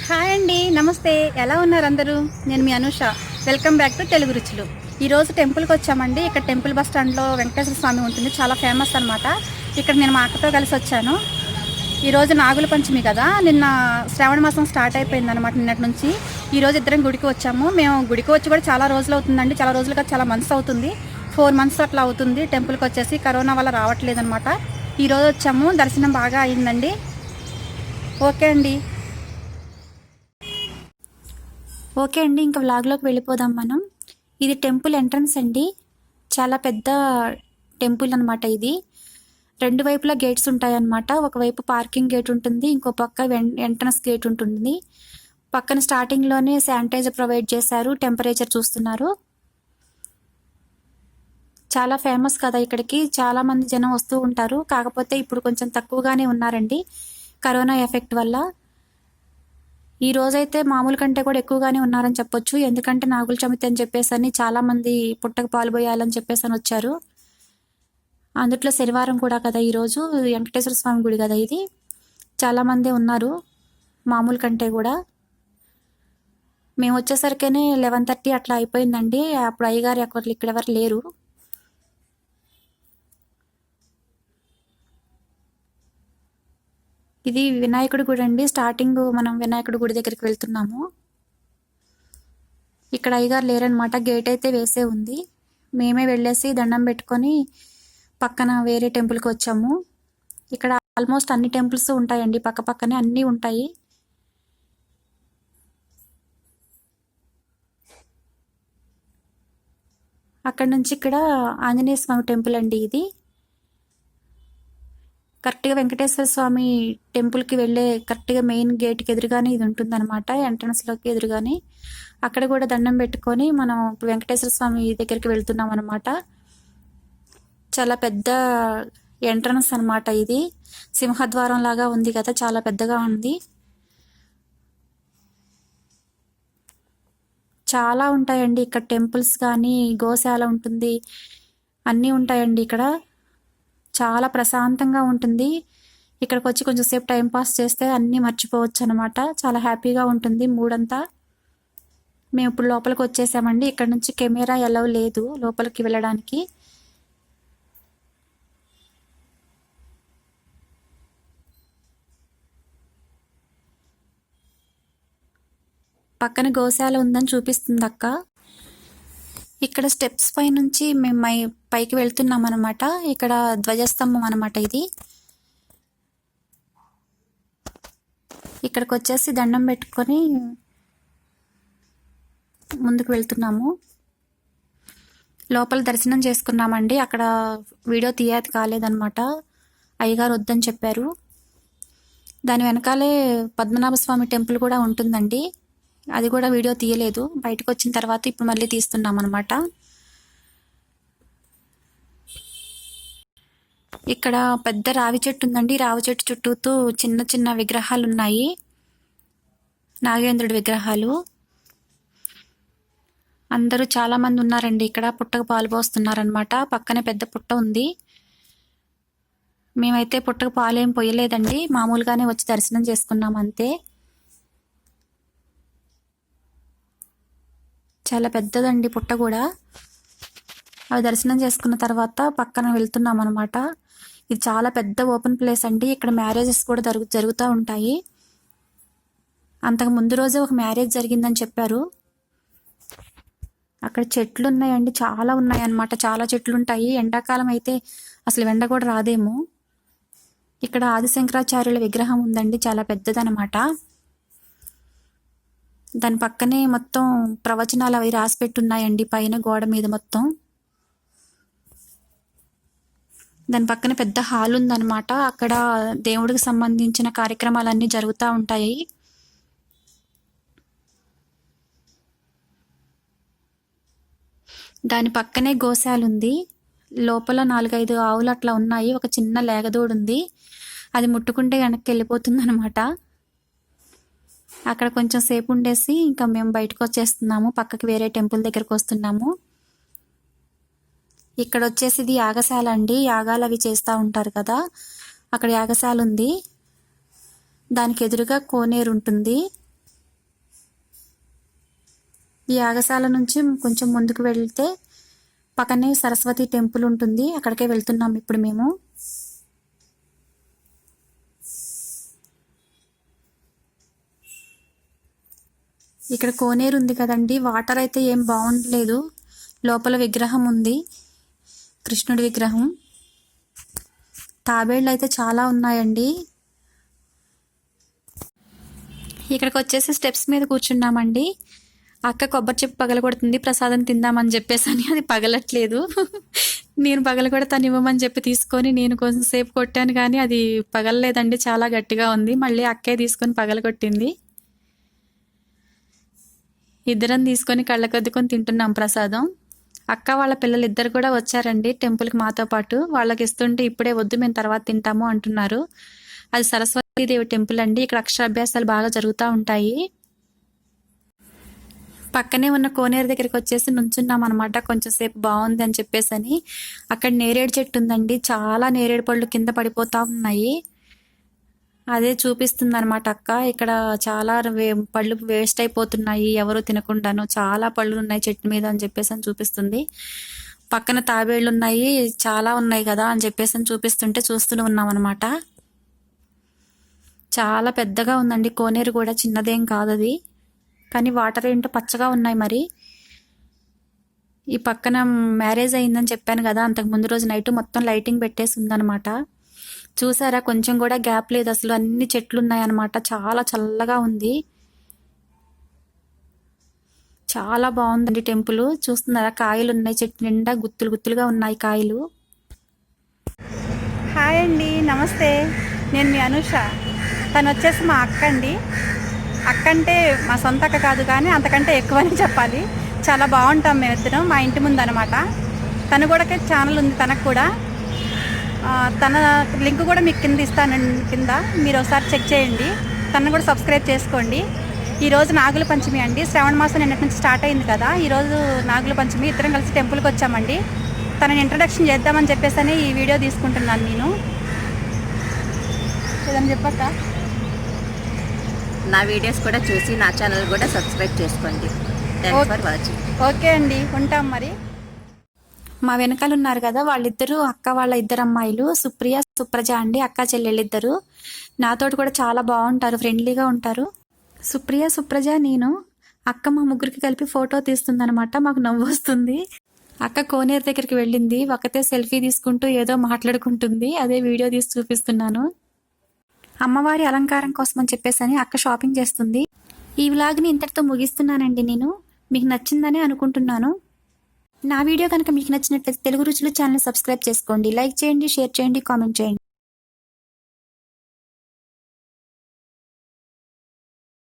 Hi అండి, నమస్తే. ఎలా ఉన్నారు అందరూ? నేను మీ Anusha. Welcome back to Telugu రుచులు. ఈరోజు టెంపుల్కి వచ్చామండి. ఇక్కడ టెంపుల్ బస్ స్టాండ్లో వెంకటేశ్వర స్వామి ఉంటుంది, చాలా ఫేమస్ అనమాట. ఇక్కడ నేను మా అక్కతో కలిసి వచ్చాను. ఈరోజు నాగుల పంచమి కదా, నిన్న శ్రావణమాసం స్టార్ట్ అయిపోయింది అనమాట. నిన్నటి నుంచి ఈరోజు ఇద్దరం గుడికి వచ్చాము. మేము గుడికి వచ్చి కూడా చాలా రోజులు అవుతుందండి, చాలా రోజులు కాదు, చాలా మంత్స్ అవుతుంది. 4 months అట్లా అవుతుంది టెంపుల్కి వచ్చేసి. కరోనా వల్ల రావట్లేదు అనమాట. ఈరోజు వచ్చాము, దర్శనం బాగా అయిందండి. ఓకే అండి, ఇంకా వ్లాగ్లోకి వెళ్ళిపోదాం మనం. ఇది టెంపుల్ ఎంట్రన్స్ అండి, చాలా పెద్ద టెంపుల్ అనమాట. ఇది 2 వైపులా గేట్స్ ఉంటాయన్నమాట. ఒకవైపు పార్కింగ్ గేట్ ఉంటుంది, ఇంకో పక్క ఎంట్రన్స్ గేట్ ఉంటుంది. పక్కన స్టార్టింగ్లోనే శానిటైజర్ ప్రొవైడ్ చేశారు, టెంపరేచర్ చూస్తున్నారు. చాలా ఫేమస్ కదా, ఇక్కడికి చాలా మంది జనం వస్తూ ఉంటారు. కాకపోతే ఇప్పుడు కొంచెం తక్కువగానే ఉన్నారండి కరోనా ఎఫెక్ట్ వల్ల. ఈ రోజైతే మామూలు కంటే కూడా ఎక్కువగానే ఉన్నారని చెప్పొచ్చు. ఎందుకంటే నాగులచవితి అని చెప్పేసి చాలా మంది పుట్టకు పాలు పోయాలని చెప్పేసి వచ్చారు. అందుట్లో శనివారం కూడా కదా ఈరోజు, వెంకటేశ్వర స్వామి గుడి కదా ఇది. చాలా మంది ఉన్నారు మామూలు కంటే కూడా. మేము వచ్చేసరికేనే 11:30 అట్లా అయిపోయిందండి. అప్పుడు అయ్యగారు ఇక్కడ ఎవరు లేరు. ఇది వినాయకుడి గుడి అండి. స్టార్టింగ్ మనం వినాయకుడి గుడి దగ్గరికి వెళ్తున్నాము. ఇక్కడ అయ్యగారు లేరనమాట, గేట్ అయితే వేసే ఉంది. మేమే వెళ్ళేసి దండం పెట్టుకొని పక్కన వేరే టెంపుల్కి వచ్చాము. ఇక్కడ ఆల్మోస్ట్ అన్ని టెంపుల్స్ ఉంటాయండి, పక్క పక్కనే అన్నీ ఉంటాయి. అక్కడ నుంచి ఇక్కడ ఆంజనేయ స్వామి టెంపుల్ అండి. ఇది కరెక్ట్గా వెంకటేశ్వర స్వామి టెంపుల్కి వెళ్ళే కరెక్ట్గా మెయిన్ గేట్కి ఎదురుగానే ఇది ఉంటుందన్నమాట, ఎంట్రన్స్లోకి ఎదురుగానే. అక్కడ కూడా దండం పెట్టుకొని మనం ఇప్పుడు వెంకటేశ్వర స్వామి దగ్గరికి వెళ్తున్నాం అనమాట. చాలా పెద్ద ఎంట్రన్స్ అనమాట ఇది. సింహద్వారం లాగా ఉంది కదా, చాలా పెద్దగా ఉంది. చాలా ఉంటాయండి ఇక్కడ టెంపుల్స్ కానీ, గోశాల ఉంటుంది, అన్నీ ఉంటాయండి ఇక్కడ. చాలా ప్రశాంతంగా ఉంటుంది. ఇక్కడికి వచ్చి కొంచెం సేపు టైంపాస్ చేస్తే అన్నీ మర్చిపోవచ్చు అనమాట. చాలా హ్యాపీగా ఉంటుంది మూడంతా. మేము ఇప్పుడు లోపలికి వచ్చేసామండి. ఇక్కడ నుంచి కెమెరా ఎలవ్ లేదు లోపలికి వెళ్ళడానికి. పక్కన గోశాల ఉందని చూపిస్తుంది అక్క. ఇక్కడ స్టెప్స్ పై నుంచి మేము పైకి వెళ్తున్నాం అనమాట. ఇక్కడ ధ్వజస్తంభం అనమాట ఇది. ఇక్కడికి వచ్చేసి దండం పెట్టుకొని ముందుకు వెళ్తున్నాము. లోపల దర్శనం చేసుకున్నామండి. అక్కడ వీడియో తీయది కాలేదనమాట, అయ్యగారు వద్దని చెప్పారు. దాని వెనకాలే పద్మనాభ స్వామి టెంపుల్ కూడా ఉంటుందండి, అది కూడా వీడియో తీయలేదు. బయటకు వచ్చిన తర్వాత ఇప్పుడు మళ్ళీ తీస్తున్నాం అనమాట. ఇక్కడ పెద్ద రావి చెట్టు ఉందండి. రావి చెట్టు చుట్టూతూ చిన్న చిన్న విగ్రహాలు ఉన్నాయి, నాగేంద్రుడి విగ్రహాలు. అందరూ చాలా మంది ఉన్నారండి ఇక్కడ, పుట్టకు పాలు పోస్తున్నారనమాట. పక్కనే పెద్ద పుట్ట ఉంది. మేమైతే పుట్టకు పాలు ఏం పోయలేదండి, మామూలుగానే వచ్చి దర్శనం చేసుకున్నాం అంతే. చాలా పెద్దదండి పుట్ట కూడా. అవి దర్శనం చేసుకున్న తర్వాత పక్కన వెళ్తున్నాం అనమాట. ఇది చాలా పెద్ద ఓపెన్ ప్లేస్ అండి. ఇక్కడ మ్యారేజెస్ కూడా జరుగుతూ ఉంటాయి. అంతకు ముందు రోజే ఒక మ్యారేజ్ జరిగిందని చెప్పారు. అక్కడ చెట్లు ఉన్నాయండి, చాలా ఉన్నాయి అన్నమాట. చాలా చెట్లు ఉంటాయి. ఎండాకాలం అయితే అసలు ఎండ కూడా రాదేమో. ఇక్కడ ఆదిశంకరాచార్యుల విగ్రహం ఉందండి, చాలా పెద్దదనమాట. దాని పక్కనే మొత్తం ప్రవచనాలు అవి రాసి పెట్టున్నాయండి పైన గోడ మీద మొత్తం. దాని పక్కన పెద్ద హాల్ ఉందన్నమాట. అక్కడ దేవుడికి సంబంధించిన కార్యక్రమాలన్నీ జరుగుతూ ఉంటాయి. దాని పక్కనే గోశాల ఉంది. లోపల 4-5 ఆవులు అట్లా ఉన్నాయి. ఒక చిన్న లేగదోడు ఉంది, అది ముట్టుకుంటే వెనక్కి వెళ్ళిపోతుంది అనమాట. అక్కడ కొంచెం సేపు ఉండేసి ఇంకా మేము బయటకు వచ్చేస్తున్నాము, పక్కకి వేరే టెంపుల్ దగ్గరకు వస్తున్నాము. ఇక్కడ వచ్చేసి ఇది యాగశాల అండి, యాగాలు అవి చేస్తూ ఉంటారు కదా, అక్కడ యాగశాల ఉంది. దానికి ఎదురుగా కోనేరు ఉంటుంది. ఈ యాగశాల నుంచి కొంచెం ముందుకు వెళ్తే పక్కనే సరస్వతి టెంపుల్ ఉంటుంది, అక్కడికే వెళ్తున్నాం ఇప్పుడు మేము. ఇక్కడ కోనేరు ఉంది కదండి, వాటర్ అయితే ఏం బాగుండలేదు. లోపల విగ్రహం ఉంది, కృష్ణుడి విగ్రహం. తాబేళ్ళు అయితే చాలా ఉన్నాయండి. ఇక్కడికి వచ్చేసి స్టెప్స్ మీద కూర్చున్నామండి. అక్క కొబ్బరి చెప్పు పగలగొడుతుంది ప్రసాదం తిందామని చెప్పేసి, అది పగలట్లేదు. నేను పగలగొడతాను ఇవ్వమని చెప్పి తీసుకొని నేను కొంచెం సేపు కొట్టాను, కానీ అది పగలలేదండి, చాలా గట్టిగా ఉంది. మళ్ళీ అక్కే తీసుకొని పగలగొట్టింది. ఇద్దరం తీసుకొని కళ్ళకద్దుకొని తింటున్నాం ప్రసాదం. అక్క వాళ్ళ పిల్లలు ఇద్దరు కూడా వచ్చారండి టెంపుల్కి మాతో పాటు. వాళ్ళకి ఇస్తుంటే ఇప్పుడే వద్దు, మేము తర్వాత తింటాము అంటున్నారు. అది సరస్వతీదేవి టెంపుల్ అండి, ఇక్కడ అక్షరాభ్యాసాలు బాగా జరుగుతూ ఉంటాయి. పక్కనే ఉన్న కోనేరు దగ్గరికి వచ్చేసి నుంచున్నాం అనమాట. కొంచెం సేపు బాగుంది అని చెప్పేసి. అక్కడ నేరేడు చెట్టు ఉందండి, చాలా నేరేడు పళ్ళు కింద పడిపోతూ ఉన్నాయి. అదే చూపిస్తుంది అనమాట అక్క. ఇక్కడ చాలా పళ్ళు వేస్ట్ అయిపోతున్నాయి, ఎవరు తినకుండాను. చాలా పళ్ళు ఉన్నాయి చెట్టు మీద అని చెప్పేసి చూపిస్తుంది. పక్కన తాబేళ్ళు ఉన్నాయి, చాలా ఉన్నాయి కదా అని చెప్పేసి చూపిస్తుంటే చూస్తూనే ఉన్నాం అనమాట. చాలా పెద్దగా ఉందండి కోనేరు కూడా, చిన్నదేం కాదు అది. కానీ వాటర్ ఏంటో పచ్చగా ఉన్నాయి మరి. ఈ పక్కన మ్యారేజ్ అయిందని చెప్పాను కదా, అంతకు ముందు రోజు నైట్ మొత్తం లైటింగ్ పెట్టేసి ఉందన్నమాట. చూసారా, కొంచెం కూడా గ్యాప్ లేదు అసలు, అన్ని చెట్లు ఉన్నాయన్నమాట. చాలా చల్లగా ఉంది, చాలా బాగుందండి టెంపుల్. చూస్తున్నారా, కాయలు ఉన్నాయి చెట్టు నిండా, గుత్తులు గుత్తులుగా ఉన్నాయి కాయలు. హాయ్ అండి, నమస్తే. నేను మీ అనుష. తను వచ్చేసి మా అక్క అండి. అక్క అంటే మా సొంత అక్క కాదు, కానీ అంతకంటే ఎక్కువని చెప్పాలి. చాలా బాగుంటాం మేమిద్దరం, మా ఇంటి ముందు అనమాట. తను కూడా ఛానల్ ఉంది తనకు కూడా. తన లింక్ కూడా మీకు కింద ఇస్తానండి, కింద మీరు ఒకసారి చెక్ చేయండి. తను కూడా సబ్స్క్రైబ్ చేసుకోండి. ఈరోజు నాగుల పంచమి అండి, శ్రావణమాసం నిన్నటి నుంచి స్టార్ట్ అయింది కదా. ఈరోజు నాగుల పంచమి, ఇద్దరం కలిసి టెంపుల్కి వచ్చామండి. తనని ఇంట్రడక్షన్ చేద్దామని చెప్పేసి ఈ వీడియో తీసుకుంటున్నాను నేను. ఏదని చెప్పక్క, నా వీడియోస్ కూడా చూసి నా ఛానల్ కూడా సబ్స్క్రైబ్ చేసుకోండి. Thanks for watching. ఓకే అండి, ఉంటాం మరి. మా వెనకాల ఉన్నారు కదా వాళ్ళిద్దరు, అక్క వాళ్ళ ఇద్దరు అమ్మాయిలు, సుప్రియ సుప్రజ అండి, అక్క చెల్లెళ్ళిద్దరు. నాతోటి కూడా చాలా బాగుంటారు, ఫ్రెండ్లీగా ఉంటారు. సుప్రియ సుప్రజ నేను, అక్క మా ముగ్గురికి కలిపి ఫోటో తీస్తుందనమాట. మాకు నవ్వు వస్తుంది. అక్క కోనేరు దగ్గరికి వెళ్ళింది, ఒకతే సెల్ఫీ తీసుకుంటూ ఏదో మాట్లాడుకుంటుంది. అదే వీడియో తీసి చూపిస్తున్నాను. అమ్మవారి అలంకారం కోసం అని చెప్పేసి అక్క షాపింగ్ చేస్తుంది. ఈ వ్లాగ్ని ఇంతటితో ముగిస్తున్నానండి నేను. మీకు నచ్చిందని అనుకుంటున్నాను. నా వీడియో కనుక మీకు నచ్చినట్లయితే తెలుగు రుచులు ఛానల్ సబ్స్క్రైబ్ చేసుకోండి, లైక్ చేయండి, షేర్ చేయండి, కామెంట్ చేయండి.